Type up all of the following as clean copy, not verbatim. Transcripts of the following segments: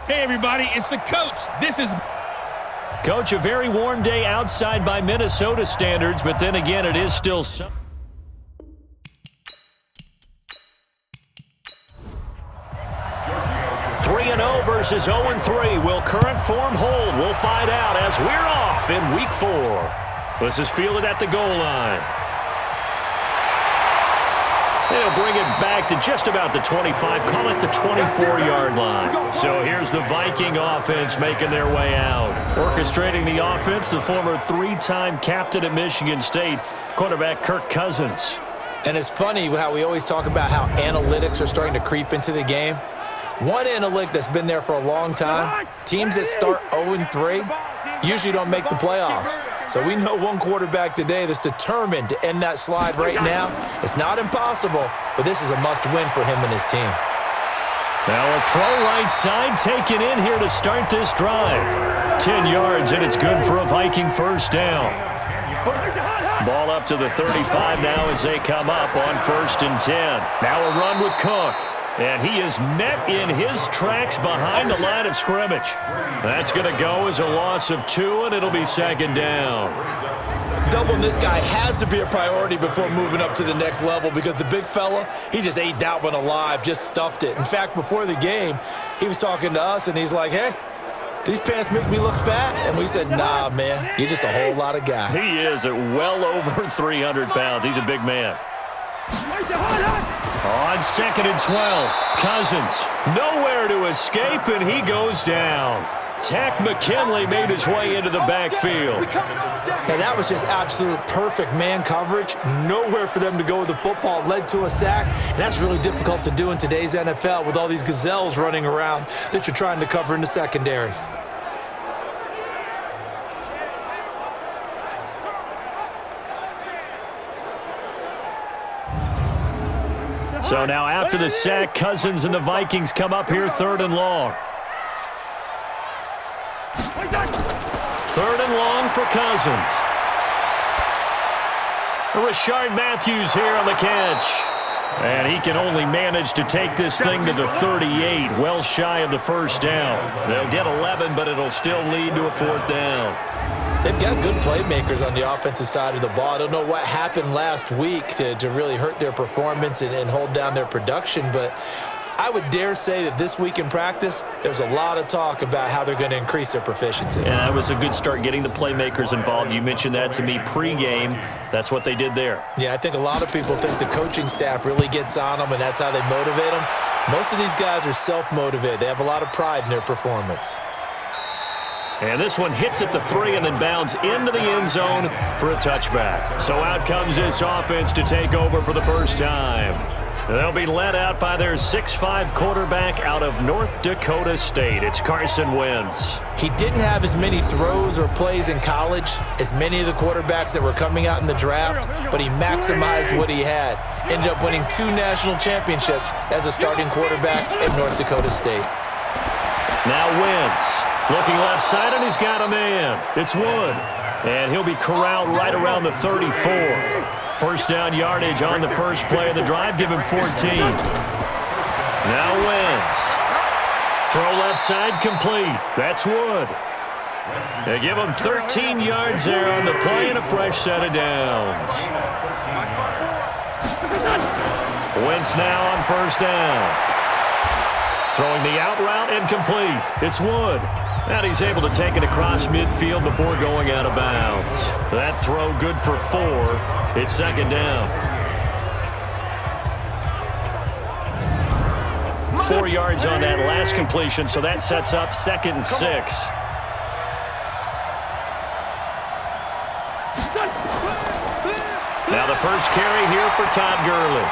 Hey, everybody, it's the coach. This is... Coach, a very warm day outside by Minnesota standards, but then again, it is still... 3-0 versus 0-3. Will current form hold? We'll find out as we're off in Week 4. This is fielded at the goal line. They'll bring it back to just about the 25, call it the 24-yard line. So here's the Viking offense making their way out. Orchestrating the offense, the former 3-time captain at Michigan State, quarterback Kirk Cousins. And it's funny how we always talk about how analytics are starting to creep into the game. One analytic that's been there for a long time, teams that start 0-3 usually don't make the playoffs. So we know one quarterback today that's determined to end that slide right now. It's not impossible, but this is a must-win for him and his team. Now a throw right side taken in here to start this drive. 10 yards, and it's good for a Viking first down. Ball up to the 35 now as they come up on 1st and 10. Now a run with Cook. And he is met in his tracks behind the line of scrimmage. That's going to go as a loss of 2, and it'll be 2nd down. Doubling this guy has to be a priority before moving up to the next level because the big fella, he just ate that one alive, just stuffed it. In fact, before the game, he was talking to us, and he's like, hey, these pants make me look fat? And we said, nah, man, you're just a whole lot of guy. He is at well over 300 pounds. He's a big man. On 2nd and 12, Cousins nowhere to escape, and he goes down. Tack McKinley made his way into the backfield. And that was just absolute perfect man coverage. Nowhere for them to go with the football. Led to a sack, and that's really difficult to do in today's NFL with all these gazelles running around that you're trying to cover in the secondary. So now after the sack, Cousins and the Vikings come up here 3rd and long. 3rd and long for Cousins. Rashard Matthews here on the catch. And he can only manage to take this thing to the 38, well shy of the first down. They'll get 11, but it'll still lead to a 4th down. They've got good playmakers on the offensive side of the ball. I don't know what happened last week to really hurt their performance and hold down their production, but I would dare say that this week in practice, there's a lot of talk about how they're going to increase their proficiency. Yeah, that was a good start getting the playmakers involved. You mentioned that to me pregame. That's what they did there. Yeah, I think a lot of people think the coaching staff really gets on them, and that's how they motivate them. Most of these guys are self-motivated. They have a lot of pride in their performance. And this one hits at the 3 and then bounds into the end zone for a touchback. So out comes this offense to take over for the first time. They'll be led out by their 6'5" quarterback out of North Dakota State. It's Carson Wentz. He didn't have as many throws or plays in college as many of the quarterbacks that were coming out in the draft, but he maximized what he had. Ended up winning 2 national championships as a starting quarterback at North Dakota State. Now Wentz. Looking left side, and he's got a man. It's Wood. And he'll be corralled right around the 34. First down yardage on the first play of the drive. Give him 14. Now Wentz. Throw left side complete. That's Wood. They give him 13 yards there on the play and a fresh set of downs. Wentz now on first down. Throwing the out route and complete. It's Wood. And he's able to take it across midfield before going out of bounds. That throw good for 4. It's 2nd down. 4 yards on that last completion, so that sets up 2nd and 6. Now the first carry here for Todd Gurley.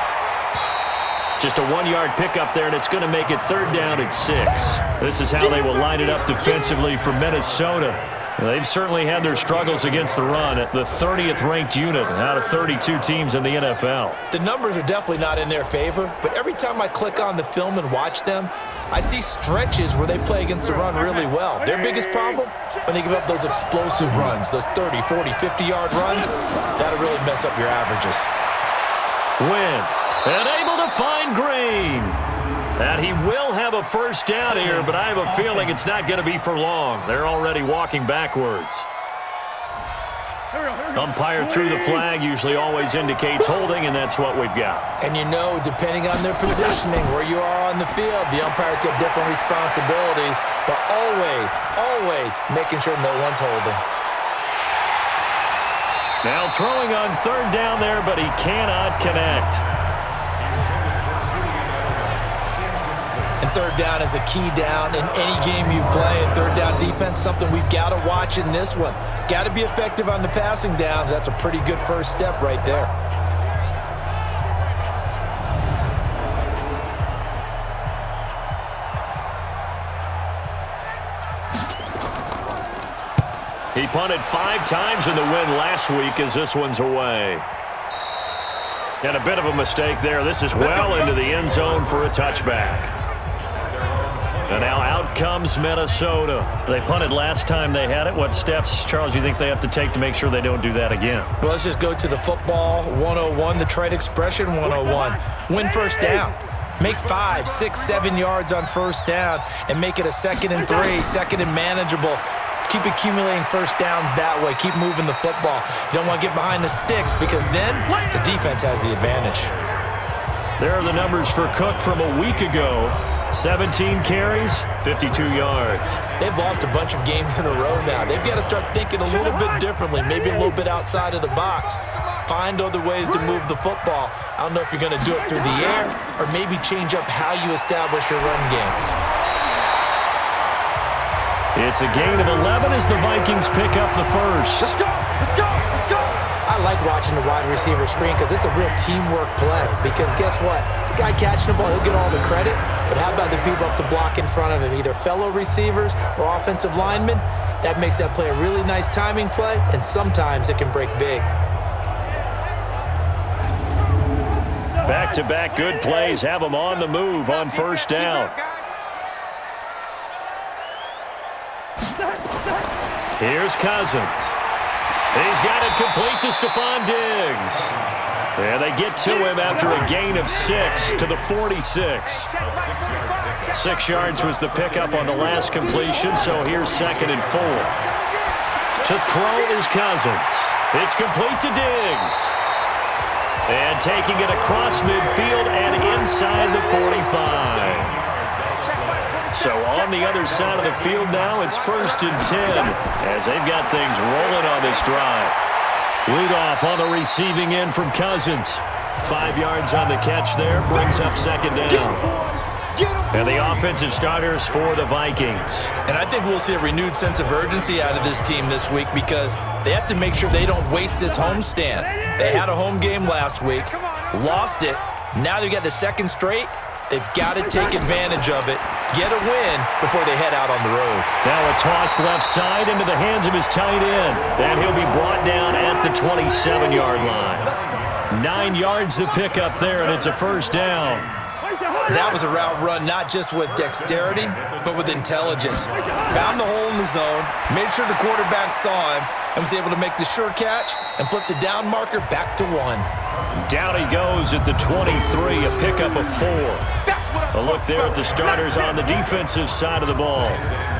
Just a 1-yard pickup there, and it's going to make it 3rd down at 6. This is how they will line it up defensively for Minnesota. They've certainly had their struggles against the run at the 30th ranked unit out of 32 teams in the NFL. The numbers are definitely not in their favor, but every time I click on the film and watch them, I see stretches where they play against the run really well. Their biggest problem, when they give up those explosive runs, those 30, 40, 50-yard runs, that'll really mess up your averages. Wentz, and able to find Green. And he will have a first down here, but I have a feeling it's not going to be for long. They're already walking backwards. Umpire threw the flag, usually always indicates holding, and that's what we've got. And you know, depending on their positioning, where you are on the field, the umpires get different responsibilities, but always making sure no one's holding. Now throwing on third down there, but he cannot connect. And third down is a key down in any game you play. And third down defense, something we've got to watch in this one. Got to be effective on the passing downs. That's a pretty good first step right there. He punted 5 times in the win last week as this one's away. And a bit of a mistake there. This is well into the end zone for a touchback. And now out comes Minnesota. They punted last time they had it. What steps, Charles, do you think they have to take to make sure they don't do that again? Well, let's just go to the football 101, the trade expression 101. Win first down. Make 5, 6, 7 yards on first down and make it a 2nd and 3, 2nd and manageable. Keep accumulating first downs that way. Keep moving the football. You don't want to get behind the sticks because then the defense has the advantage. There are the numbers for Cook from a week ago. 17 carries, 52 yards. They've lost a bunch of games in a row now. They've got to start thinking a little bit differently, maybe a little bit outside of the box. Find other ways to move the football. I don't know if you're going to do it through the air or maybe change up how you establish your run game. It's a gain of 11 as the Vikings pick up the first. Let's go! Let's go! Let's go! I like watching the wide receiver screen because it's a real teamwork play. Because guess what? The guy catching the ball, he'll get all the credit. But how about the people up to block in front of him, either fellow receivers or offensive linemen? That makes that play a really nice timing play, and sometimes it can break big. Back-to-back good plays have them on the move on first down. Here's Cousins. He's got it complete to Stephon Diggs. And they get to him after a gain of 6 to the 46. 6 yards was the pickup on the last completion, so here's 2nd and 4. To throw is Cousins. It's complete to Diggs. And taking it across midfield and inside the 45. So on the other side of the field now, it's 1st and 10 as they've got things rolling on this drive. Leadoff on the receiving end from Cousins. 5 yards on the catch there, brings up 2nd down. And the offensive starters for the Vikings. And I think we'll see a renewed sense of urgency out of this team this week because they have to make sure they don't waste this homestand. They had a home game last week, lost it. Now they've got the 2nd straight. They've got to take advantage of it, get a win before they head out on the road. Now a toss left side into the hands of his tight end. And he'll be brought down at the 27-yard line. 9 yards to pick up there, and it's a first down. That was a route run not just with dexterity, but with intelligence. Found the hole in the zone, made sure the quarterback saw him, and was able to make the sure catch and flip the down marker back to 1. Down he goes at the 23, a pickup of 4. A look there at the starters on the defensive side of the ball.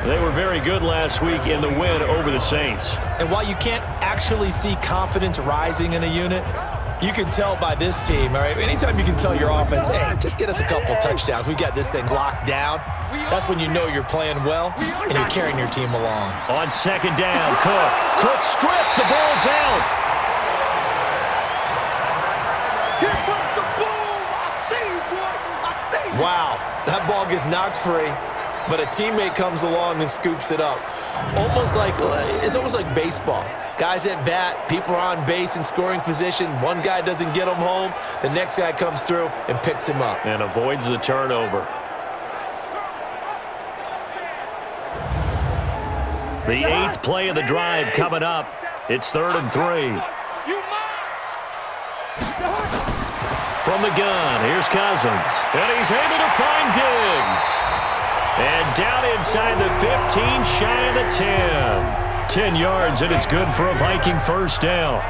They were very good last week in the win over the Saints. And while you can't actually see confidence rising in a unit, you can tell by this team, all right? Anytime you can tell your offense, hey, just get us a couple touchdowns. We got this thing locked down. That's when you know you're playing well and you're carrying your team along. On 2nd down, Cook stripped. The ball's out. Wow, that ball gets knocked free, but a teammate comes along and scoops it up. It's almost like baseball. Guys at bat, people are on base in scoring position. One guy doesn't get him home. The next guy comes through and picks him up. And avoids the turnover. The 8th play of the drive coming up. It's 3rd and 3. From the gun, here's Cousins. And he's able to find Diggs. And down inside the 15, shy of the 10. 10 yards, and it's good for a Viking first down.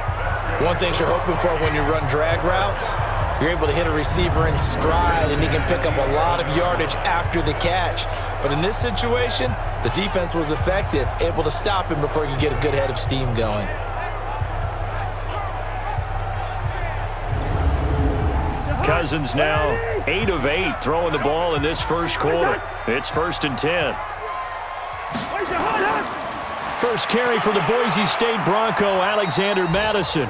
One thing you're hoping for when you run drag routes, You're able to hit a receiver in stride, and he can pick up a lot of yardage after the catch. But in this situation, the defense was effective, able to stop him before he could get a good head of steam going. Cousins now 8 of 8 throwing the ball in this first quarter. It's 1st and 10. First carry for the Boise State Bronco, Alexander Madison.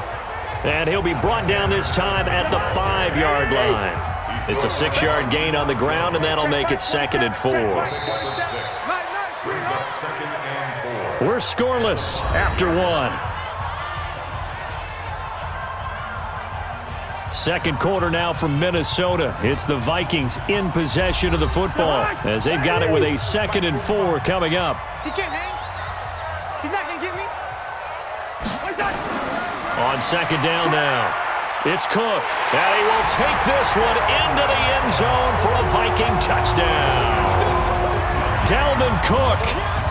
And he'll be brought down this time at the 5-yard line. It's a 6-yard gain on the ground, and that'll make it 2nd and 4. We're scoreless after 1. Second quarter now from Minnesota. It's the Vikings in possession of the football as they've got it with a 2nd and 4 coming up. He can't hang. He's not going to get me. On 2nd down now, it's Cook, and he will take this one into the end zone for a Viking touchdown. Dalvin Cook,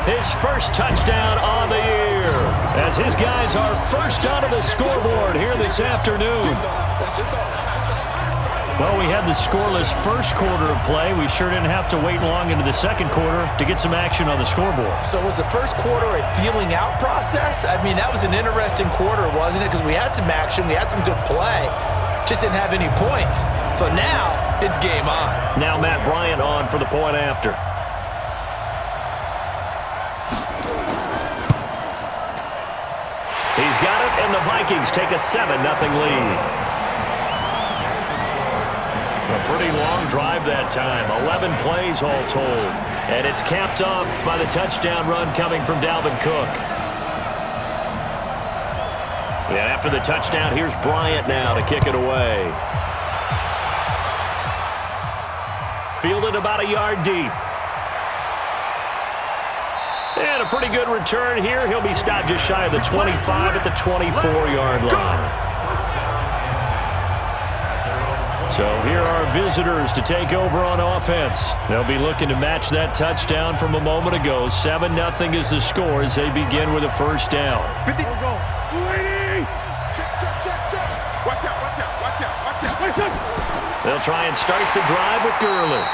his first touchdown on the year, as his guys are first onto the scoreboard here this afternoon. Well, we had the scoreless first quarter of play. We sure didn't have to wait long into the second quarter to get some action on the scoreboard. So was the first quarter a feeling out process? I mean, that was an interesting quarter, wasn't it? Because we had some action, we had some good play, just didn't have any points. So now it's game on. Now Matt Bryant on for the point after. He's got it, and the Vikings take a 7-0 lead. A pretty long drive that time, 11 plays all told. And it's capped off by the touchdown run coming from Dalvin Cook. And after the touchdown, here's Bryant now to kick it away. Fielded about a yard deep. And a pretty good return here. He'll be stopped just shy of the 25 at the 24-yard line. So here are visitors to take over on offense. They'll be looking to match that touchdown from a moment ago. 7-0 is the score as they begin with a first down. Check. Watch out. They'll try and start the drive with Gurley.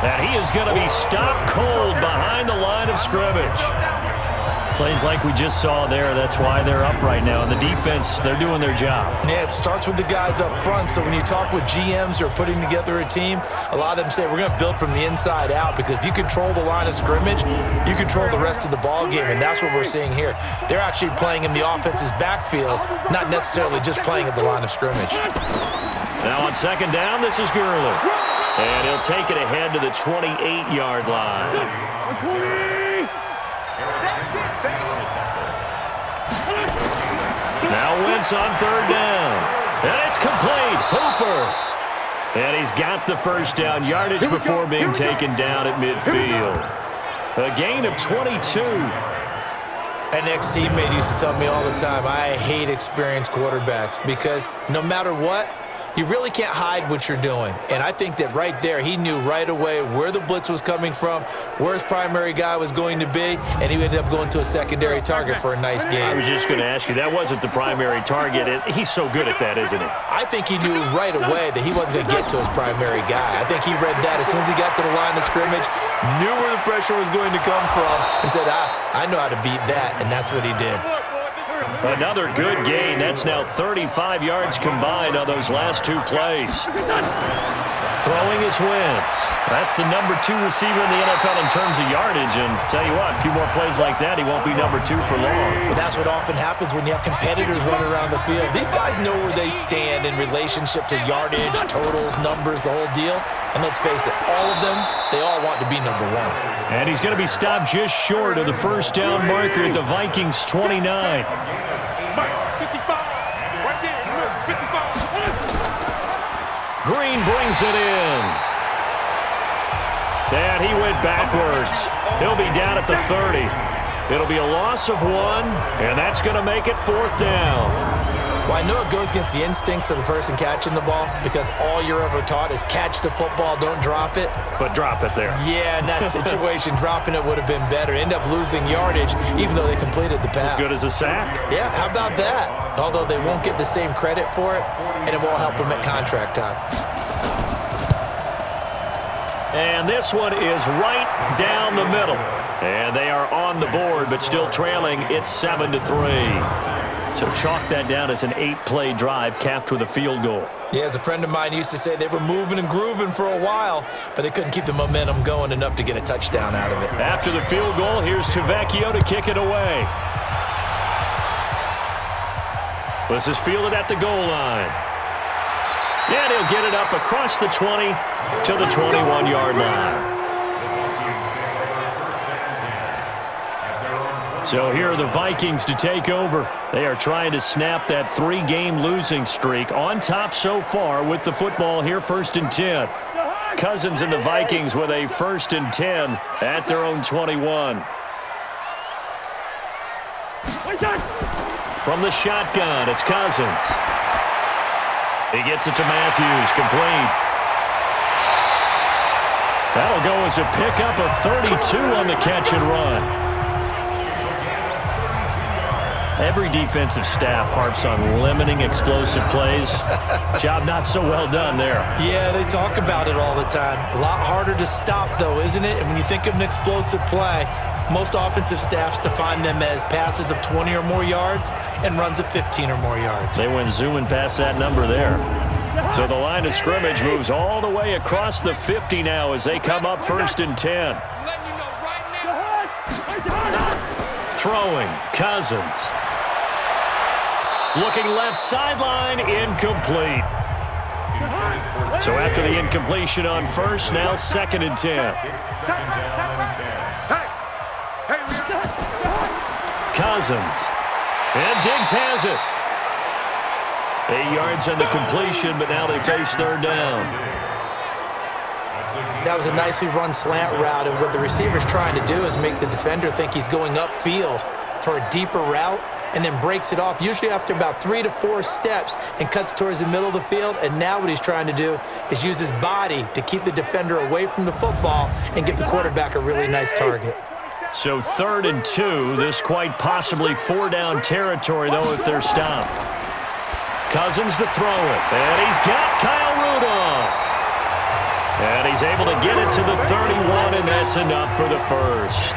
And he is going to be stopped cold behind the line of scrimmage. Plays like we just saw there, that's why they're up right now. And the defense, they're doing their job. Yeah, it starts with the guys up front. So when you talk with GMs who are putting together a team, a lot of them say we're going to build from the inside out, because if you control the line of scrimmage, you control the rest of the ball game, and that's what we're seeing here. They're actually playing in the offense's backfield, not necessarily just playing at the line of scrimmage. Now on 2nd down, this is Gurley. And he'll take it ahead to the 28-yard line. Now Wentz on 3rd down. And it's complete. Hooper. And he's got the first down yardage before being taken down at midfield. A gain of 22. An ex-teammate used to tell me all the time, I hate experienced quarterbacks, because no matter what, you really can't hide what you're doing. And I think that right there, he knew right away where the blitz was coming from, where his primary guy was going to be, and he ended up going to a secondary target for a nice game. I was just going to ask you, that wasn't the primary target. He's so good at that, isn't he? I think he knew right away that he wasn't going to get to his primary guy. I think he read that as soon as he got to the line of scrimmage, knew where the pressure was going to come from, and said, I know how to beat that, and that's what he did. Another good gain. That's now 35 yards combined on those last 2 plays. Throwing is Wentz. That's the number 2 receiver in the NFL in terms of yardage. And tell you what, a few more plays like that, he won't be number 2 for long. But that's what often happens when you have competitors running around the field. These guys know where they stand in relationship to yardage, totals, numbers, the whole deal. And let's face it, all of them, they all want to be number 1. And he's going to be stopped just short of the first down marker at the Vikings' 29. Green brings it in. And he went backwards. He'll be down at the 30. It'll be a loss of 1, and that's going to make it 4th down. Well, I know it goes against the instincts of the person catching the ball because all you're ever taught is catch the football, don't drop it. But drop it there. Yeah, in that situation, dropping it would have been better. End up losing yardage even though they completed the pass. As good as a sack. Yeah, how about that? Although they won't get the same credit for it, and it won't help them at contract time. And this one is right down the middle. And they are on the board, but still trailing. It's 7-3. So chalk that down as an 8-play drive capped with a field goal. Yeah, as a friend of mine used to say, they were moving and grooving for a while, but they couldn't keep the momentum going enough to get a touchdown out of it. After the field goal, here's Tavecchio to kick it away. This is fielded at the goal line. And he'll get it up across the 20 to the 21-yard line. So here are the Vikings to take over. They are trying to snap that 3-game losing streak. On top so far with the football here, 1st and 10. Cousins and the Vikings with a 1st and 10 at their own 21. From the shotgun, it's Cousins. He gets it to Matthews, complete. That'll go as a pickup of 32 on the catch and run. Every defensive staff harps on limiting explosive plays. Job not so well done there. Yeah, they talk about it all the time. A lot harder to stop, though, isn't it? And when you think of an explosive play, most offensive staffs define them as passes of 20 or more yards and runs of 15 or more yards. They went zooming past that number there. So the line of scrimmage moves all the way across the 50 now as they come up 1st and 10. Throwing, Cousins. Looking left sideline, incomplete. So after the incompletion on first, now 2nd and 10. Cousins. And Diggs has it. 8 yards on the completion, but now they face 3rd down. That was a nicely run slant route, and what the receiver's trying to do is make the defender think he's going upfield for a deeper route and then breaks it off, usually after about 3 to 4 steps, and cuts towards the middle of the field. And now what he's trying to do is use his body to keep the defender away from the football and give the quarterback a really nice target. So 3rd and 2, this quite possibly 4-down territory, though, if they're stopped. Cousins to throw it, and he's got Kyle Rudolph. And he's able to get it to the 31, and that's enough for the first.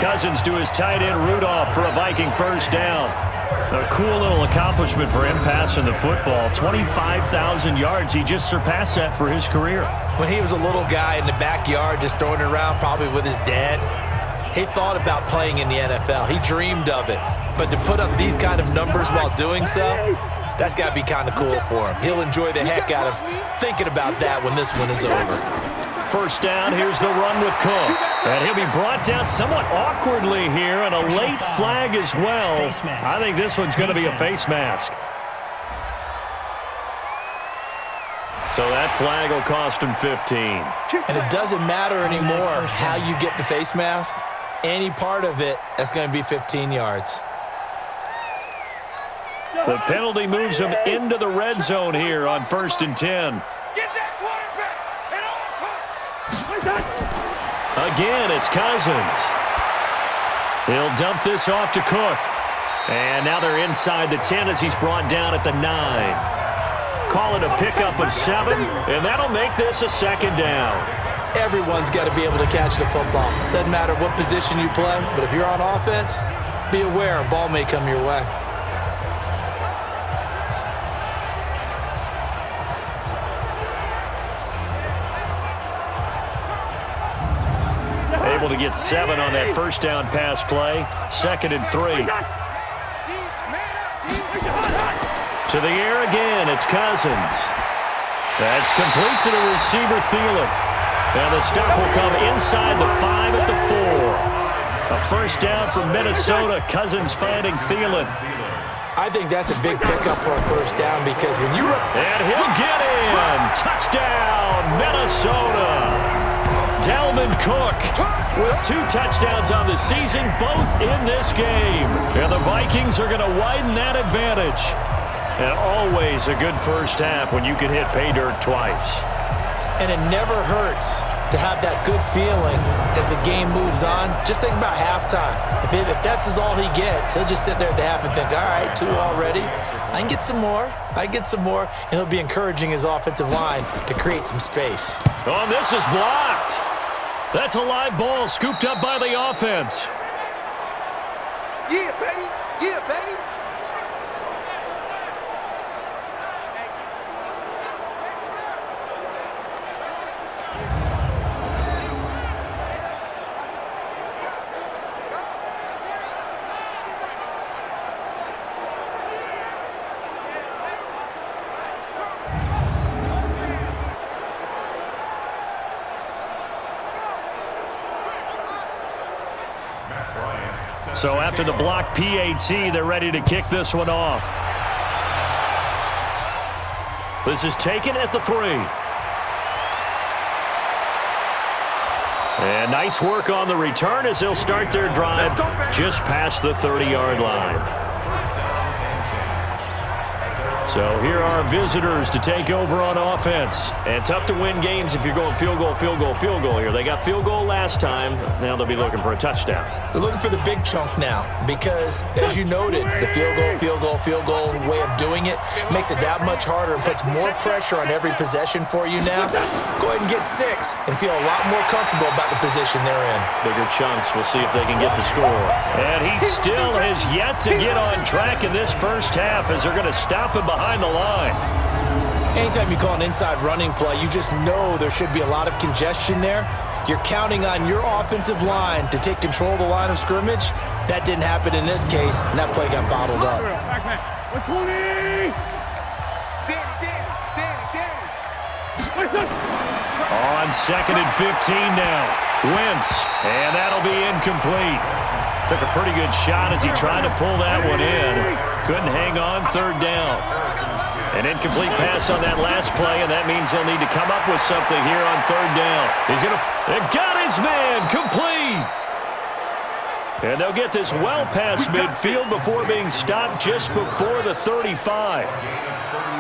Cousins to his tight end Rudolph for a Viking 1st down. A cool little accomplishment for him passing the football. 25,000 yards. He just surpassed that for his career. When he was a little guy in the backyard just throwing it around, probably with his dad, he thought about playing in the NFL. He dreamed of it. But to put up these kind of numbers while doing so, that's got to be kind of cool for him. He'll enjoy the heck out of thinking about that when this one is over. 1st down, here's the run with Cook. And he'll be brought down somewhat awkwardly here, and a late flag as well. I think this one's going to be a face mask. So that flag will cost him 15. And it doesn't matter anymore how you get the face mask. Any part of it, that's going to be 15 yards. The penalty moves him into the red zone here on 1st and 10. Again, it's Cousins. He'll dump this off to Cook. And now they're inside the 10 as he's brought down at the 9. Call it a pickup of 7, and that'll make this a 2nd down. Everyone's got to be able to catch the football. Doesn't matter what position you play, but if you're on offense, be aware a ball may come your way. Able to get 7 on that 1st down pass play. 2nd and 3. To the air again, it's Cousins. That's complete to the receiver, Thielen. And the stop will come inside the 5 at the 4. A 1st down for Minnesota. Cousins finding Thielen. I think that's a big pickup for a 1st down because when you run... And he'll get in. Touchdown, Minnesota. Dalvin Cook with 2 touchdowns on the season, both in this game. And the Vikings are going to widen that advantage. And always a good first half when you can hit pay dirt twice. And it never hurts to have that good feeling as the game moves on. Just think about halftime. If that's all he gets, he'll just sit there at the half and think, all right, 2 already. I can get some more. And he'll be encouraging his offensive line to create some space. Oh, this is blocked. That's a live ball scooped up by the offense. Yeah, baby. Yeah, baby. So after the block PAT, they're ready to kick this one off. This is taken at the 3. And nice work on the return as they'll start their drive just past the 30-yard line. So here are visitors to take over on offense. And tough to win games if you're going field goal here. They got field goal last time. Now they'll be looking for a touchdown. They're looking for the big chunk now because, as you noted, the field goal way of doing it makes it that much harder and puts more pressure on every possession for you now. Go ahead and get 6 and feel a lot more comfortable about the position they're in. Bigger chunks. We'll see if they can get the score. And he still has yet to get on track in this first half as they're going to stop him behind the line. Anytime you call an inside running play, you just know there should be a lot of congestion there. You're counting on your offensive line to take control of the line of scrimmage. That didn't happen in this case, and that play got bottled up. On 2nd and 15 now. Wentz, and that'll be incomplete. Took a pretty good shot as he tried to pull that one in. Couldn't hang on 3rd down. An incomplete pass on that last play, and that means they'll need to come up with something here on 3rd down. He's going to... It got his man complete. And they'll get this well past midfield before being stopped just before the 35.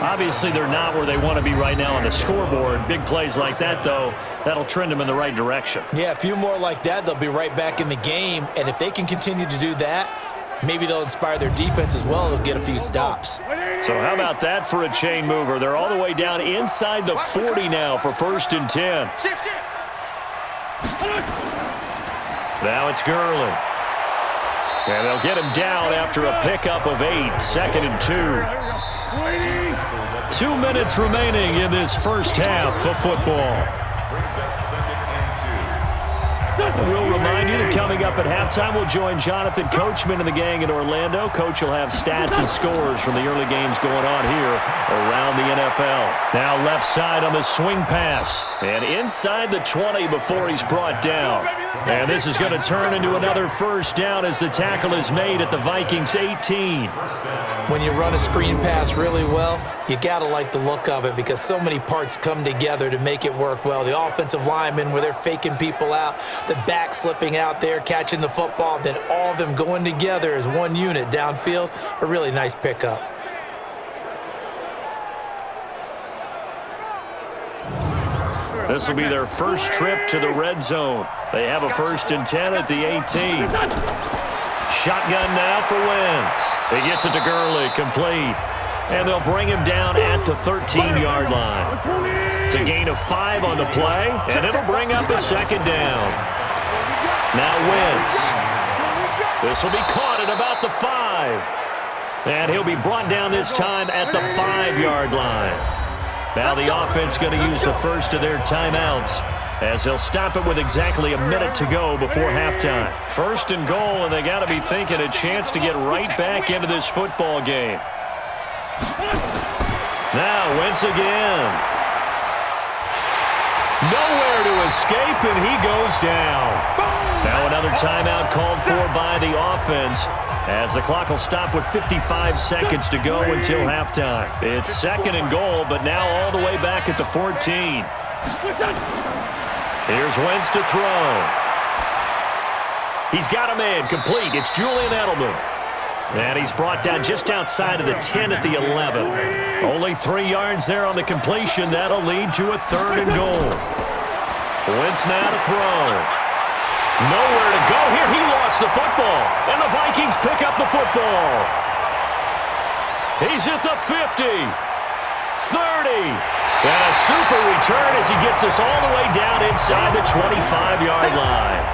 Obviously, they're not where they want to be right now on the scoreboard. Big plays like that, though, that'll trend them in the right direction. Yeah, a few more like that, they'll be right back in the game. And if they can continue to do that, maybe they'll inspire their defense as well. They'll get a few stops. So how about that for a chain mover? They're all the way down inside the 40 now for 1st and 10. Now it's Gurley. And they'll get him down after a pickup of 8, 2nd and 2. 2 minutes remaining in this first half of football. And we'll remind you that coming up at halftime, we'll join Jonathan Coachman and the gang in Orlando. Coach will have stats and scores from the early games going on here around the NFL. Now left side on the swing pass. And inside the 20 before he's brought down. And this is going to turn into another first down as the tackle is made at the Vikings 18. When you run a screen pass really well, you got to like the look of it because so many parts come together to make it work well. The offensive linemen where they're faking people out, the back slipping out there, catching the football, then all of them going together as one unit downfield. A really nice pickup. This will be their first trip to the red zone. They have a 1st and 10 at the 18. Shotgun now for Wentz. He gets it to Gurley, complete. And they'll bring him down at the 13-yard line. It's a gain of 5 on the play, and it'll bring up a 2nd down. Now Wentz. This will be caught at about the 5. And he'll be brought down this time at the 5-yard line. Now the offense going to use the first of their timeouts as they'll stop it with exactly a minute to go before halftime. 1st and goal, and they got to be thinking a chance to get right back into this football game. Now Wentz again. Nowhere to escape, and he goes down. Now another timeout called for by the offense as the clock will stop with 55 seconds to go until halftime. It's 2nd and goal, but now all the way back at the 14. Here's Wentz to throw. He's got a man complete. It's Julian Edelman. And he's brought down just outside of the 10 at the 11. Only 3 yards there on the completion. That'll lead to a 3rd and goal. Wentz now to throw. Nowhere to go here. He lost the football. And the Vikings pick up the football. He's at the 50. 30. And a super return as he gets us all the way down inside the 25-yard line.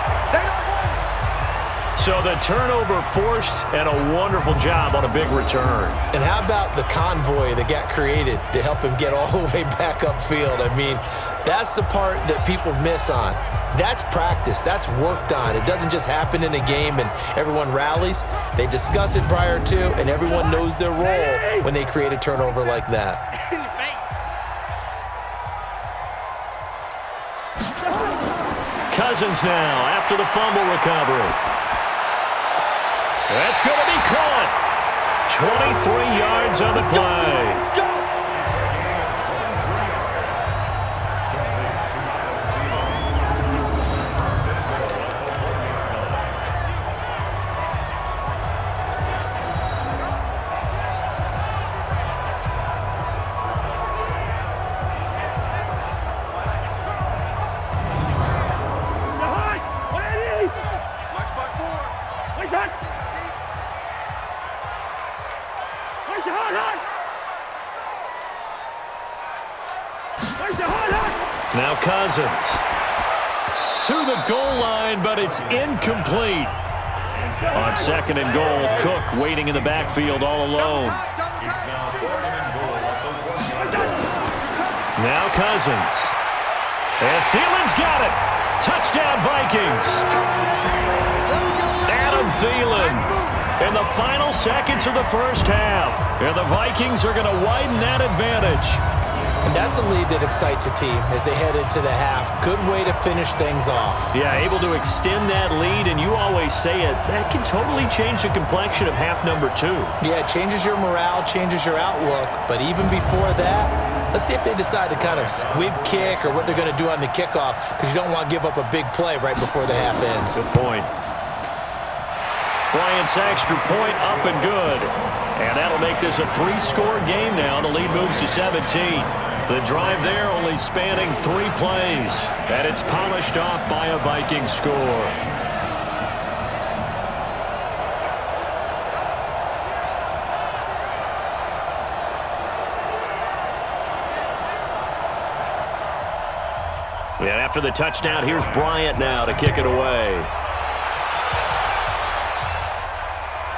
So the turnover forced and a wonderful job on a big return. And how about the convoy that got created to help him get all the way back upfield? I mean, that's the part that people miss on. That's practice. That's worked on. It doesn't just happen in a game and everyone rallies. They discuss it prior to, and everyone knows their role when they create a turnover like that. Cousins now after the fumble recovery. That's going to be caught. 23 yards on the play. Now Cousins to the goal line, but it's incomplete. On 2nd and goal, Cook waiting in the backfield all alone. Now Cousins. And Thielen's got it. Touchdown Vikings. Adam Thielen in the final seconds of the first half. And the Vikings are going to widen that advantage. And that's a lead that excites a team as they head into the half. Good way to finish things off. Yeah, able to extend that lead, and you always say it, that can totally change the complexion of half number 2. Yeah, it changes your morale, changes your outlook. But even before that, let's see if they decide to kind of squib kick or what they're going to do on the kickoff, because you don't want to give up a big play right before the half ends. Good point. Bryant's extra point up and good. And that'll make this a 3-score game now. The lead moves to 17. The drive there only spanning 3 plays. And it's polished off by a Viking score. And after the touchdown, here's Bryant now to kick it away.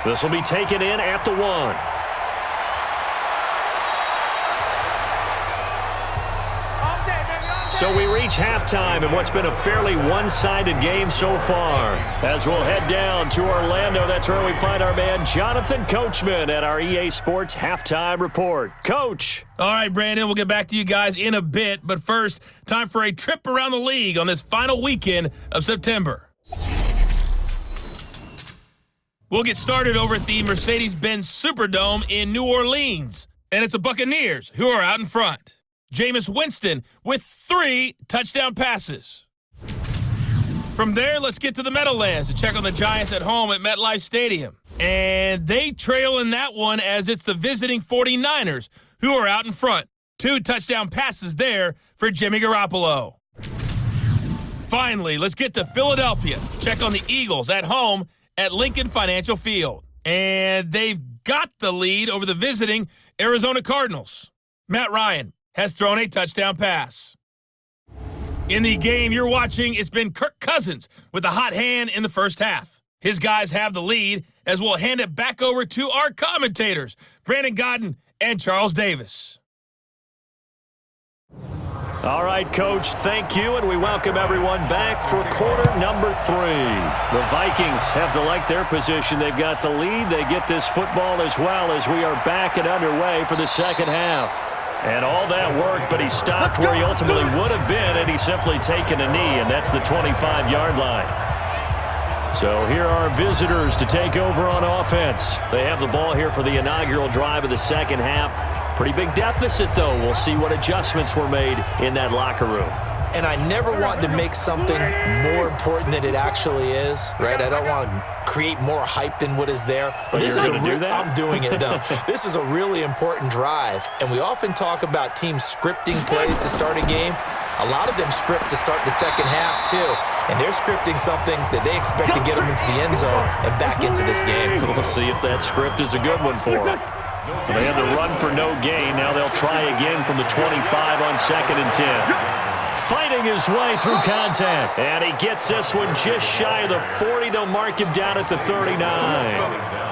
This will be taken in at the 1. So we reach halftime in what's been a fairly one-sided game so far. As we'll head down to Orlando, that's where we find our man Jonathan Coachman at our EA Sports Halftime Report. Coach. All right, Brandon, we'll get back to you guys in a bit. But first, time for a trip around the league on this final weekend of September. We'll get started over at the Mercedes-Benz Superdome in New Orleans. And it's the Buccaneers who are out in front. Jameis Winston with 3 touchdown passes. From there, let's get to the Meadowlands to check on the Giants at home at MetLife Stadium. And they trail in that one as it's the visiting 49ers who are out in front. 2 touchdown passes there for Jimmy Garoppolo. Finally, let's get to Philadelphia. Check on the Eagles at home at Lincoln Financial Field. And they've got the lead over the visiting Arizona Cardinals. Matt Ryan has thrown a touchdown pass. In the game you're watching, it's been Kirk Cousins with a hot hand in the first half. His guys have the lead as we'll hand it back over to our commentators, Brandon Godden and Charles Davis. All right, Coach, thank you, and we welcome everyone back for quarter number 3. The Vikings have to like their position. They've got the lead. They get this football as well as we are back and underway for the second half. And all that work, but he stopped where he ultimately would have been, and he's simply taken a knee, and that's the 25-yard line. So here are visitors to take over on offense. They have the ball here for the inaugural drive of the second half. Pretty big deficit, though. We'll see what adjustments were made in that locker room. and I never want to make something more important than it actually is, right? I don't want to create more hype than what is there. But this you're is going to do that? I'm doing it, though. This is a really important drive, and we often talk about teams scripting plays to start a game. A lot of them script to start the second half, too, and they're scripting something that they expect to get them into the end zone and back into this game. We'll see if that script is a good one for them. So they had to run for no gain. Now they'll try again from the 25 on 2nd and 10. Fighting his way through contact. And he gets this one just shy of the 40. They'll mark him down at the 39.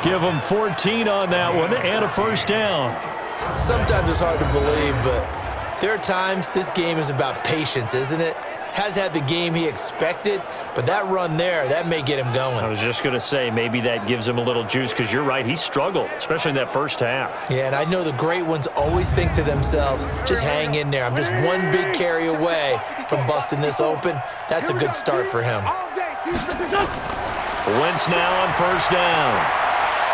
Give him 14 on that one and a first down. Sometimes it's hard to believe, but there are times this game is about patience, isn't it? Has had the game he expected, but that run there, that may get him going. I was just going to say, maybe that gives him a little juice because you're right, he struggled, especially in that first half. Yeah, and I know the great ones always think to themselves, just hang in there. I'm just one big carry away from busting this open. That's a good start for him. Wentz now on first down.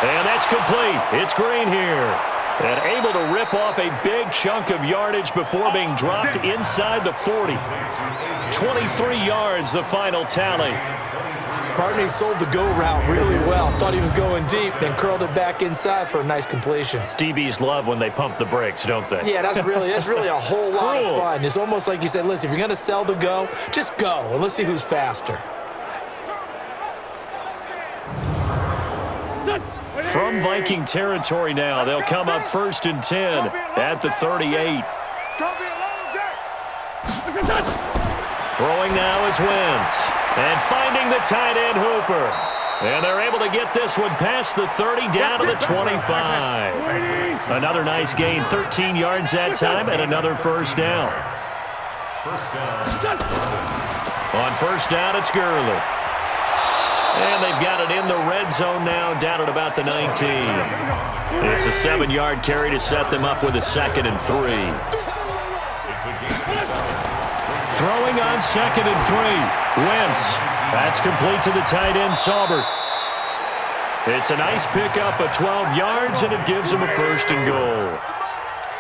And that's complete. It's Green here. And able to rip off a big chunk of yardage before being dropped inside the 40. 23 yards, the final tally. Partney sold the go route really well. Thought he was going deep, then curled it back inside for a nice completion. DBs love when they pump the brakes, don't they? Yeah, that's really a whole lot of fun. It's almost like you said, listen, if you're going to sell the go, just go, and let's see who's faster. From Viking territory now, they'll come up 1st and 10 at the 38. Throwing now is Wentz. And finding the tight end Hooper. And they're able to get this one past the 30 down to the 25. Another nice gain, 13 yards that time, and another first down. On first down, it's Gurley. And they've got it in the red zone now, down at about the 19. It's a 7-yard carry to set them up with a 2nd and 3. Throwing on 2nd and 3. Wentz. That's complete to the tight end, Saubert. It's a nice pickup of 12 yards, and it gives them a 1st and goal.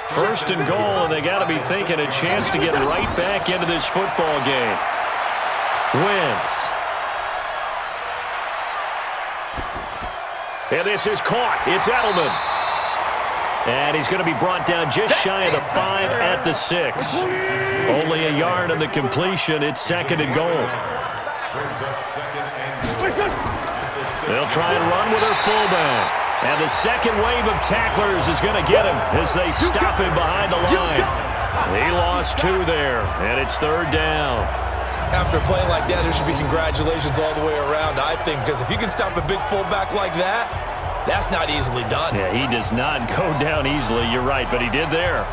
1st and goal, and they got to be thinking a chance to get right back into this football game. Wentz. And this is caught. It's Edelman. And he's going to be brought down just shy of the 5 at the 6. Only a yard on the completion. It's 2nd and goal. They'll try and run with their fullback. And the second wave of tacklers is going to get him as they stop him behind the line. He lost 2 there, and it's 3rd down. After a play like that, there should be congratulations all the way around, I think, because if you can stop a big fullback like that, that's not easily done. Yeah, he does not go down easily. You're right, but he did there.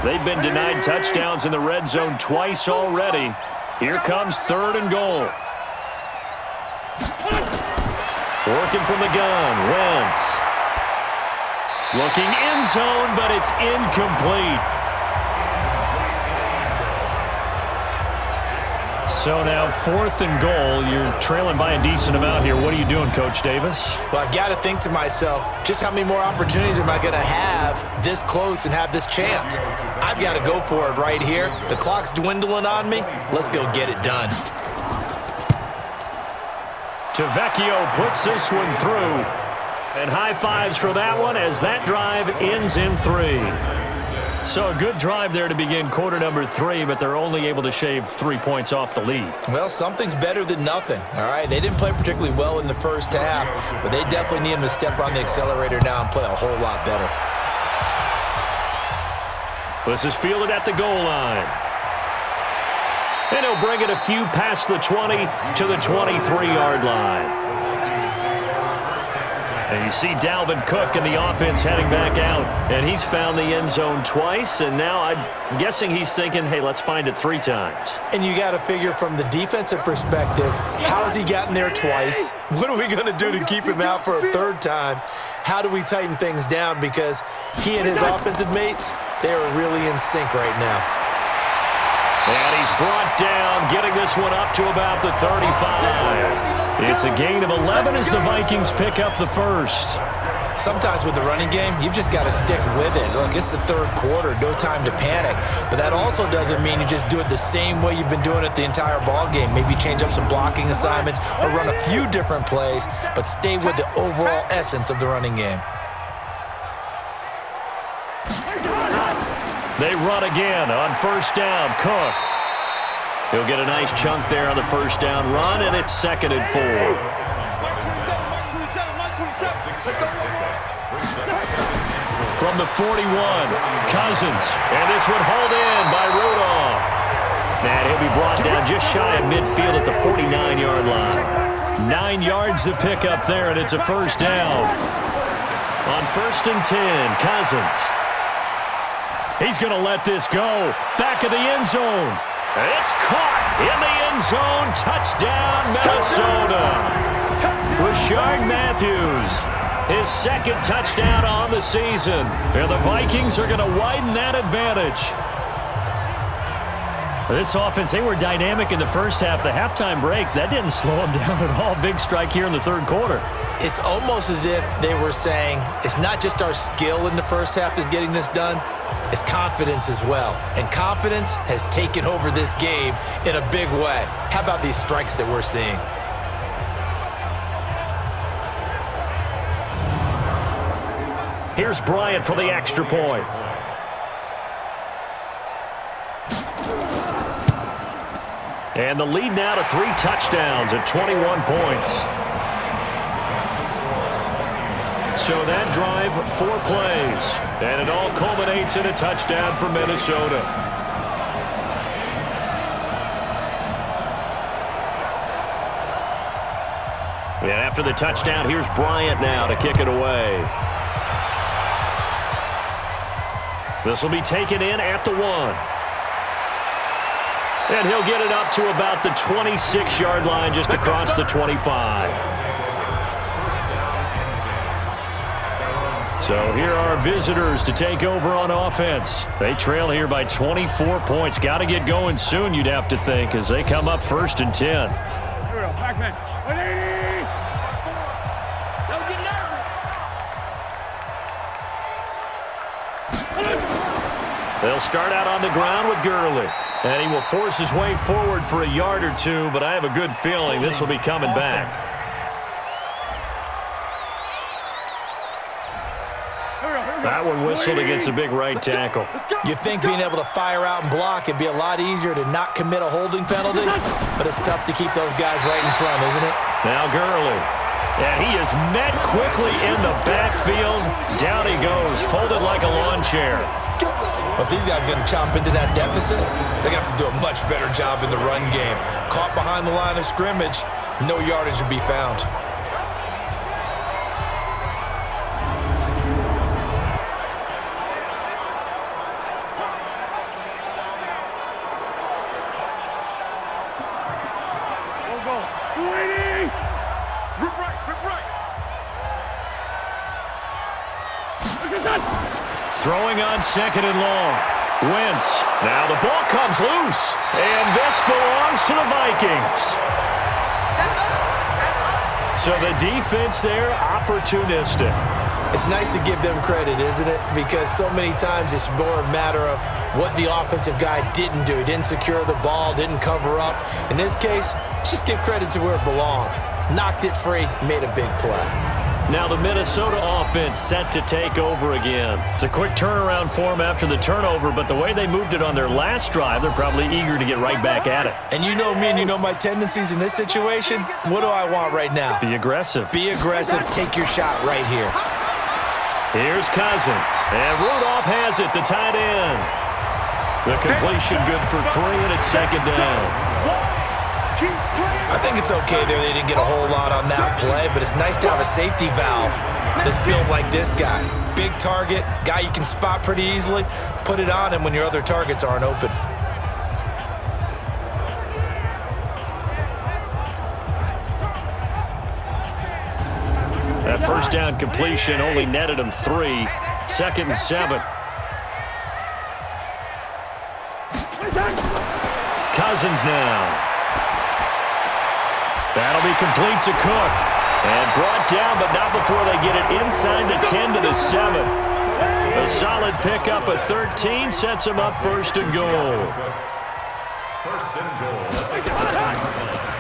They've been denied touchdowns in the red zone twice already. Here comes 3rd and goal. Working from the gun, Wentz. Looking end zone, but it's incomplete. So now 4th and goal. You're trailing by a decent amount here. What are you doing, Coach Davis? Well, I've got to think to myself, just how many more opportunities am I going to have this close and have this chance? I've got to go for it right here. The clock's dwindling on me. Let's go get it done. Tavecchio puts this one through. And high fives for that one as that drive ends in 3. So a good drive there to begin quarter number 3, but they're only able to shave 3 points off the lead. Well, something's better than nothing, all right? They didn't play particularly well in the first half, but they definitely need them to step on the accelerator now and play a whole lot better. This is fielded at the goal line. And he'll bring it a few past the 20 to the 23-yard line. And you see Dalvin Cook and the offense heading back out. And he's found the end zone twice. And now I'm guessing he's thinking, hey, let's find it 3 times. And you got to figure from the defensive perspective, how has he gotten there twice? What are we going to do to keep him out for a 3rd time? How do we tighten things down? Because he and his offensive mates, they are really in sync right now. And he's brought down, getting this one up to about the 35. It's a gain of 11 as the Vikings pick up the 1st. Sometimes with the running game, you've just got to stick with it. Look, it's the third quarter, no time to panic. But that also doesn't mean you just do it the same way you've been doing it the entire ball game. Maybe change up some blocking assignments or run a few different plays, but stay with the overall essence of the running game. They run again on first down. Cook. He'll get a nice chunk there on the first down run, and it's 2nd and 4. From the 41, Cousins. And this one hauled in by Rudolph. And he'll be brought down just shy of midfield at the 49-yard line. 9 yards to pick up there, and it's a first down. On 1st and 10, Cousins. He's going to let this go. Back of the end zone. It's caught in the end zone. Touchdown, Minnesota. Rashard Matthews, his 2nd touchdown on the season. And the Vikings are going to widen that advantage. This offense, they were dynamic in the first half. The halftime break, that didn't slow them down at all. Big strike here in the third quarter. It's almost as if they were saying, it's not just our skill in the first half that's getting this done, it's confidence as well. And confidence has taken over this game in a big way. How about these strikes that we're seeing? Here's Bryant for the extra point. And the lead now to 3 touchdowns at 21 points. So that drive, 4 plays. And it all culminates in a touchdown for Minnesota. And after the touchdown, here's Bryant now to kick it away. This will be taken in at the 1. And he'll get it up to about the 26-yard line just across the 25. So here are visitors to take over on offense. They trail here by 24 points. Got to get going soon, you'd have to think, as they come up 1st and 10. Back man. Don't get nervous. They'll start out on the ground with Gurley. And he will force his way forward for a yard or 2, but I have a good feeling this will be coming back. That one whistled against a big right tackle. You'd think being able to fire out and block would be a lot easier to not commit a holding penalty, but it's tough to keep those guys right in front, isn't it? Now Gurley. And he is met quickly in the backfield. Down he goes, folded like a lawn chair. But these guys are going to chomp into that deficit. They're going to have to do a much better job in the run game. Caught behind the line of scrimmage, no yardage to be found. Throwing on 2nd and long. Wentz. Now the ball comes loose. And this belongs to the Vikings. So the defense there, opportunistic. It's nice to give them credit, isn't it? Because so many times it's more a matter of what the offensive guy didn't do. He didn't secure the ball, didn't cover up. In this case, let's just give credit to where it belongs. Knocked it free, made a big play. Now the Minnesota offense set to take over again. It's a quick turnaround for them after the turnover, but the way they moved it on their last drive, they're probably eager to get right back at it. And you know me and you know my tendencies in this situation. What do I want right now? Be aggressive. Be aggressive. Take your shot right here. Here's Cousins. And Rudolph has it, the tight end. The completion good for 3, and it's 2nd down. I think it's okay there. They didn't get a whole lot on that play, but it's nice to have a safety valve that's built like this guy. Big target, guy you can spot pretty easily. Put it on him when your other targets aren't open. That first down completion only netted him 3. 2nd and 7. Cousins now. That'll be complete to Cook. And brought down, but not before they get it inside the 10 to the 7. A solid pickup of 13 sets them up first and goal.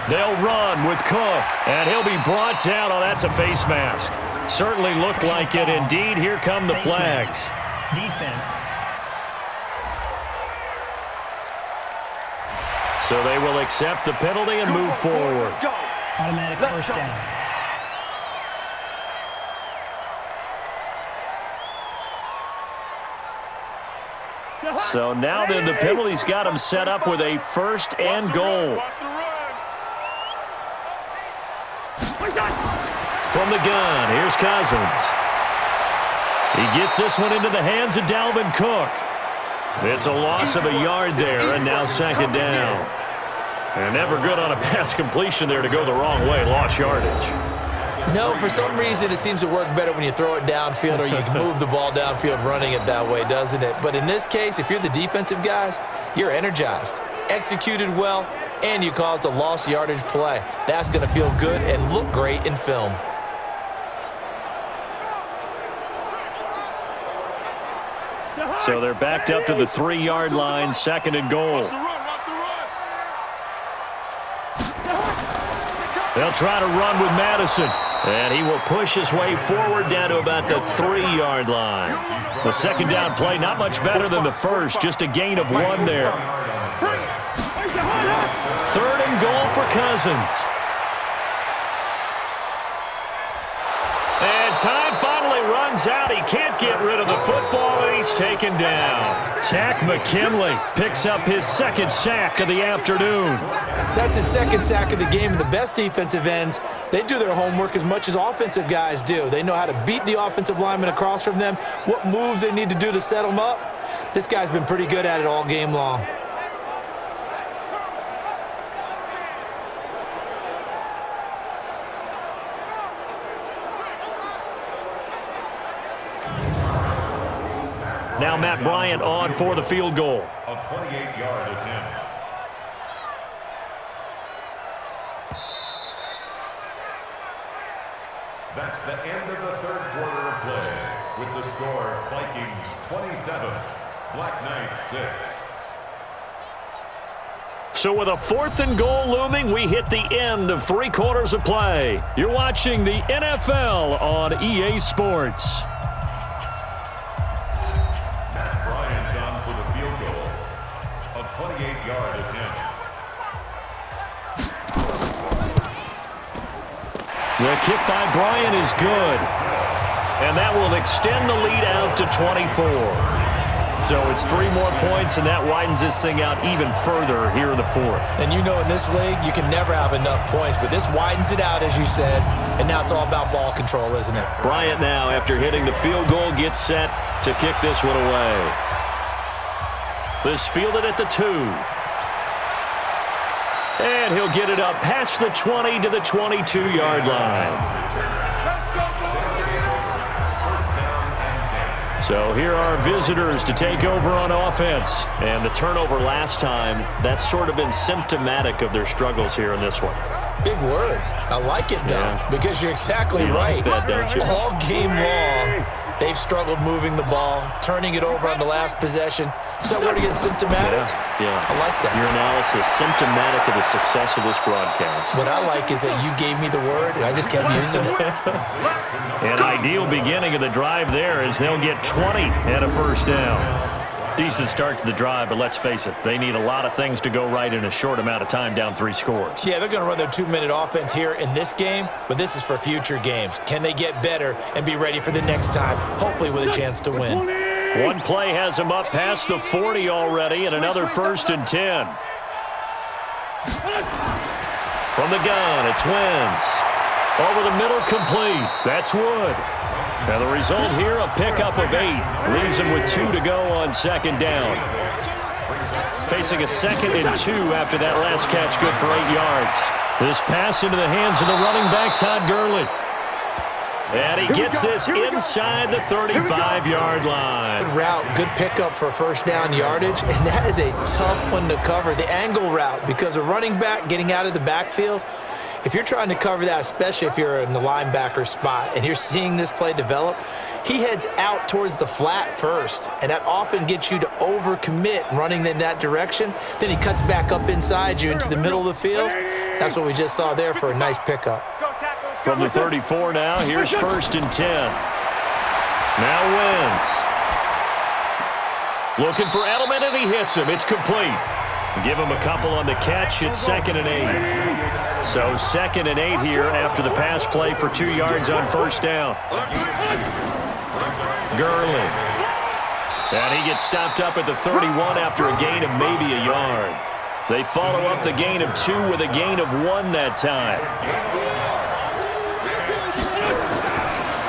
They'll run with Cook, and he'll be brought down. Oh, that's a face mask. Certainly looked like it. Indeed, here come the flags. Defense. So they will accept the penalty and move forward. Automatic first down. So now then the penalty's got him set up with a first and goal. From the gun, here's Cousins. He gets this one into the hands of Dalvin Cook. It's a loss of a yard there, and now second down. And never good on a pass completion there to go the wrong way. Lost yardage. No, for some reason it seems to work better when you throw it downfield or you can move the ball downfield running it that way, doesn't it? But in this case, if you're the defensive guys, you're energized, executed well, and you caused a lost yardage play. That's going to feel good and look great in film. So they're backed up to the 3-yard line, second and goal. They'll try to run with Madison, and he will push his way forward down to about the 3-yard line. The second down play, not much better than the first, just a gain of 1 there. Third and goal for Cousins. And time finally runs out. He can't get rid of the football, and he's taken down. Tack McKinley picks up his second sack of the afternoon. That's his second sack of the game, and the best defensive ends, they do their homework as much as offensive guys do. They know how to beat the offensive lineman across from them, what moves they need to do to set them up. This guy's been pretty good at it all game long. Now Matt Bryant on for the field goal. A 28-yard attempt. That's the end of the third quarter of play. With the score, Vikings 27, Black Knights 6. So with a 4th and goal looming, we hit the end of 3 quarters of play. You're watching the NFL on EA Sports. Matt Bryant on for the field goal. A 28-yard attempt. The kick by Bryant is good. And that will extend the lead out to 24. So it's 3 more points, and that widens this thing out even further here in the 4th. And you know in this league, you can never have enough points, but this widens it out, as you said, and now it's all about ball control, isn't it? Bryant now, after hitting the field goal, gets set to kick this one away. This fielded at the 2. And he'll get it up past the 20 to the 22-yard line. So here are visitors to take over on offense. And the turnover last time, that's sort of been symptomatic of their struggles here in this one. Big word. I like it, though, because you're exactly right. Like that, don't you? All game long, they've struggled moving the ball, turning it over on the last possession. Is that word again, symptomatic? Yeah. I like that. Your analysis, symptomatic of the success of this broadcast. What I like is that you gave me the word, and I just kept using it. An ideal beginning of the drive there as they'll get 20 and a first down. Decent start to the drive, but let's face it, they need a lot of things to go right in a short amount of time, down 3 scores. Yeah, they're going to run their 2-minute offense here in this game, but this is for future games. Can they get better and be ready for the next time, hopefully with a chance to win? One play has them up past the 40 already, and another 1st and 10. From the gun, it's Wentz. Over the middle, complete. That's Wood. And the result here, a pickup of 8. Leaves him with 2 to go on second down. Facing a 2nd and 2 after that last catch, good for 8 yards. This pass into the hands of the running back, Todd Gurley. And he gets this inside the 35-yard line. Good route, good pickup for first down yardage, and that is a tough one to cover, the angle route, because a running back getting out of the backfield, If you're trying to cover that, especially if you're in the linebacker spot and you're seeing this play develop, he heads out towards the flat first, and that often gets you to overcommit running in that direction. Then he cuts back up inside you into the middle of the field. That's what we just saw there for a nice pickup. From the 34 now, here's 1st and 10. Now Wentz. Looking for Edelman, and he hits him. It's complete. Give him a couple on the catch. It's 2nd and 8. So 2nd and 8 here after the pass play for 2 yards on 1st down. Gurley. And he gets stopped up at the 31 after a gain of maybe a yard. They follow up the gain of 2 with a gain of 1 that time.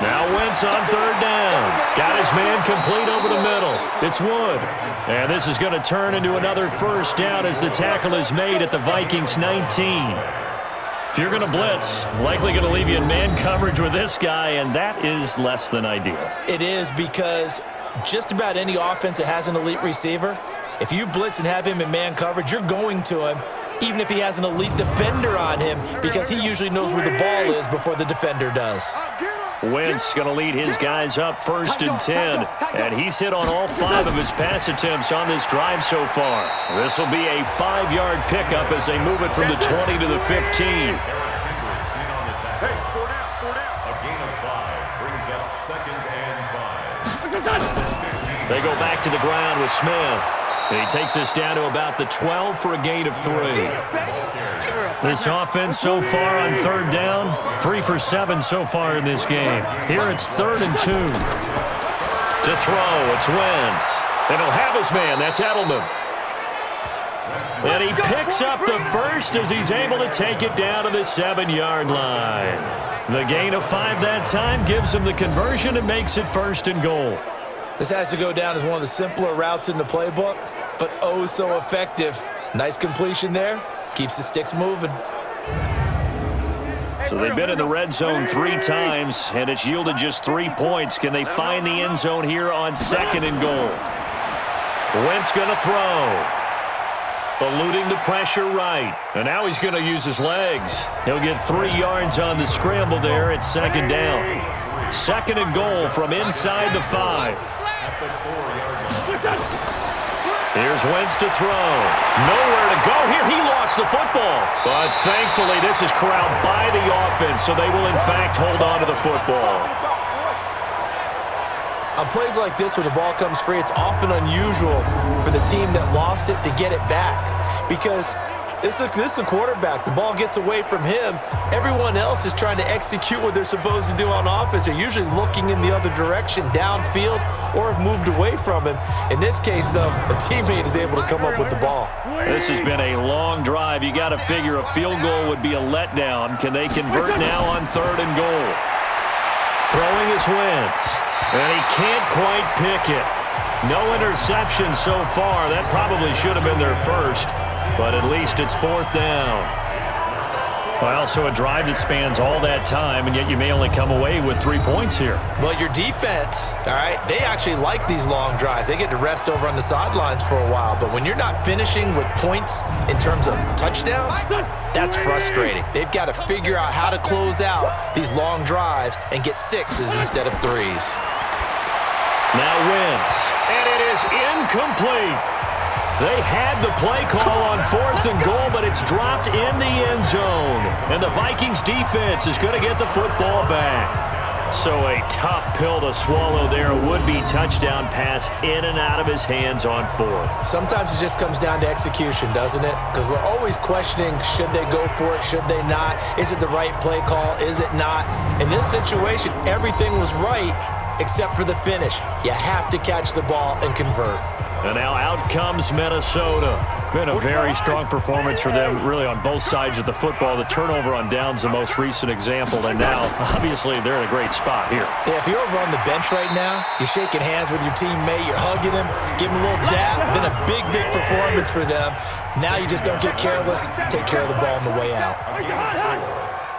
Now Wentz on 3rd down. Got his man complete over the middle. It's Wood. And this is going to turn into another 1st down as the tackle is made at the Vikings 19. If you're going to blitz, likely going to leave you in man coverage with this guy, and that is less than ideal. It is, because just about any offense that has an elite receiver, if you blitz and have him in man coverage, you're going to him, even if he has an elite defender on him, because he usually knows where the ball is before the defender does. Wentz going to lead his guys up 1st and 10, and he's hit on all 5 of his pass attempts on this drive so far. This will be a 5-yard pickup as they move it from the 20 to the 15. A gain of 5 brings up 2nd and 5. They go back to the ground with Smith. And he takes us down to about the 12 for a gain of 3. This offense so far on 3rd down, 3 for 7 so far in this game. Here it's 3rd and 2. To throw, it's Wentz. And he'll have his man, that's Edelman. And he picks up the 1st as he's able to take it down to the 7-yard line. The gain of 5 that time gives him the conversion and makes it 1st and goal. This has to go down as one of the simpler routes in the playbook, but oh so effective. Nice completion there. Keeps the sticks moving. So they've been in the red zone 3 times, and it's yielded just 3 points. Can they find the end zone here on 2nd and goal? Wentz going to throw. Eluding the pressure right. And now he's going to use his legs. He'll get 3 yards on the scramble there at 2nd down. 2nd and goal from inside the 5. Here's Wentz to throw. Nowhere to go here. He lost the football. But thankfully, this is corralled by the offense, so they will, in fact, hold on to the football. On plays like this where the ball comes free, it's often unusual for the team that lost it to get it back, because this is a quarterback. The ball gets away from him. Everyone else is trying to execute what they're supposed to do on offense. They're usually looking in the other direction, downfield, or have moved away from him. In this case, though, a teammate is able to come up with the ball. This has been a long drive. You got to figure a field goal would be a letdown. Can they convert now on 3rd and goal? Throwing is Wentz, and he can't quite pick it. No interception so far. That probably should have been their first. But at least it's 4th down. Well, so a drive that spans all that time, and yet you may only come away with 3 points here. Well, your defense, all right, they actually like these long drives. They get to rest over on the sidelines for a while. But when you're not finishing with points in terms of touchdowns, that's frustrating. They've got to figure out how to close out these long drives and get 6s instead of 3s. Now Wentz, and it is incomplete. They had the play call on 4th and goal, but it's dropped in the end zone. And the Vikings defense is going to get the football back. So a tough pill to swallow there. Would-be touchdown pass in and out of his hands on 4th. Sometimes it just comes down to execution, doesn't it? Because we're always questioning, should they go for it, should they not? Is it the right play call, is it not? In this situation, everything was right except for the finish. You have to catch the ball and convert. And now out comes Minnesota. Been a very strong performance for them, really, on both sides of the football. The turnover on downs, the most recent example, and now, obviously, they're in a great spot here. Yeah, if you're over on the bench right now, you're shaking hands with your teammate, you're hugging him, giving him a little dap. Been a big, big performance for them. Now you just don't get careless, take care of the ball on the way out.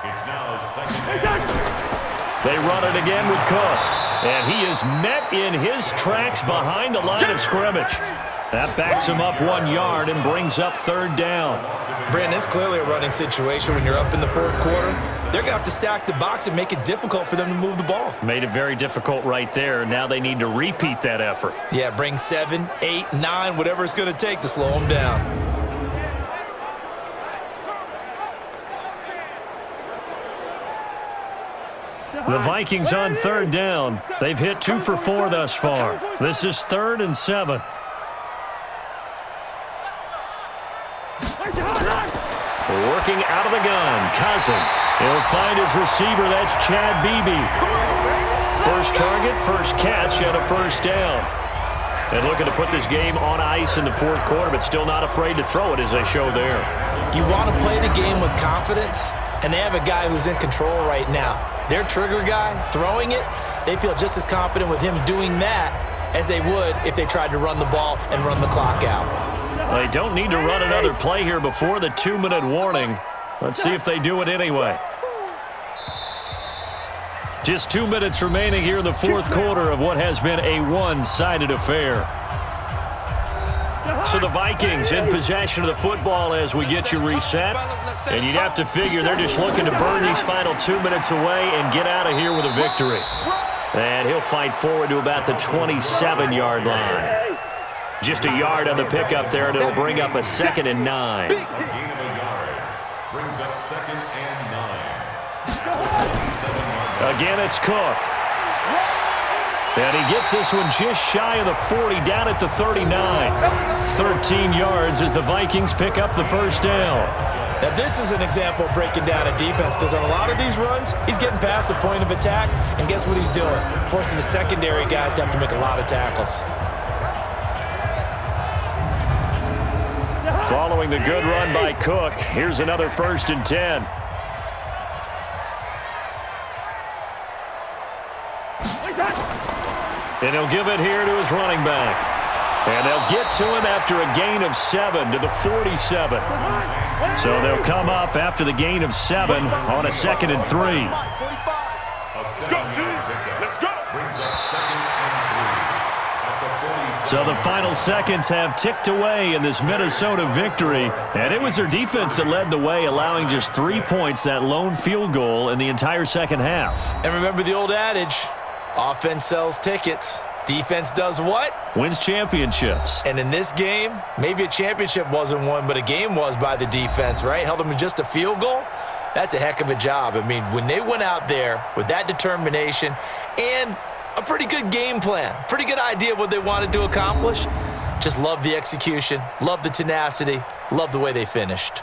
It's now 2nd and 6. They run it again with Cook. And he is met in his tracks behind the line of scrimmage. That backs him up 1 yard and brings up third down. Brandon, it's clearly a running situation when you're up in the fourth quarter. They're going to have to stack the box and make it difficult for them to move the ball. Made it very difficult right there. Now they need to repeat that effort. Yeah, bring 7, 8, 9, whatever it's going to take to slow them down. The Vikings on third down. They've hit 2 for 4 thus far. This is 3rd and 7. Working out of the gun, Cousins. He'll find his receiver. That's Chad Beebe. First target, first catch, and a first down. And looking to put this game on ice in the fourth quarter, but still not afraid to throw it as they show there. You want to play the game with confidence, and they have a guy who's in control right now. Their trigger guy, throwing it, they feel just as confident with him doing that as they would if they tried to run the ball and run the clock out. They don't need to run another play here before the 2-minute warning. Let's see if they do it anyway. Just 2 minutes remaining here in the fourth quarter of what has been a one-sided affair. So the Vikings in possession of the football as we get you reset. And you'd have to figure they're just looking to burn these final 2 minutes away and get out of here with a victory. And he'll fight forward to about the 27-yard line. Just a yard on the pickup there, and it'll bring up a 2nd and 9. A gain of a yard brings up 2nd and 9. Again, it's Cook. And he gets this one just shy of the 40, down at the 39. 13 yards as the Vikings pick up the first down. Now, this is an example of breaking down a defense because on a lot of these runs, he's getting past the point of attack, and guess what he's doing? Forcing the secondary guys to have to make a lot of tackles. Following the good run by Cook, here's another 1st and 10. And he'll give it here to his running back. And they'll get to him after a gain of 7 to the 47. So they'll come up after the gain of 7 on a 2nd and 3. A 7-yard pickup brings up 2nd and 3 at the 47. So the final seconds have ticked away in this Minnesota victory. And it was their defense that led the way, allowing just 3 points, that lone field goal in the entire second half. And remember the old adage, offense sells tickets. Defense does what? Wins championships. And in this game, maybe a championship wasn't won, but a game was by the defense, right? Held them to just a field goal. That's a heck of a job. I mean, when they went out there with that determination and a pretty good game plan, pretty good idea of what they wanted to accomplish, just love the execution, love the tenacity, love the way they finished.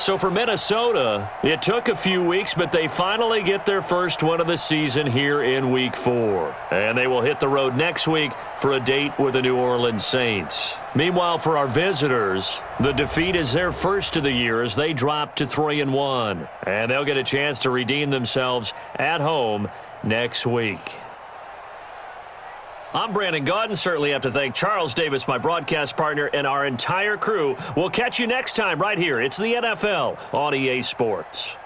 So for Minnesota, it took a few weeks, but they finally get their first one of the season here in Week 4. And they will hit the road next week for a date with the New Orleans Saints. Meanwhile, for our visitors, the defeat is their first of the year as they drop to 3-1. And they'll get a chance to redeem themselves at home next week. I'm Brandon Gaudin. Certainly have to thank Charles Davis, my broadcast partner, and our entire crew. We'll catch you next time right here. It's the NFL on EA Sports.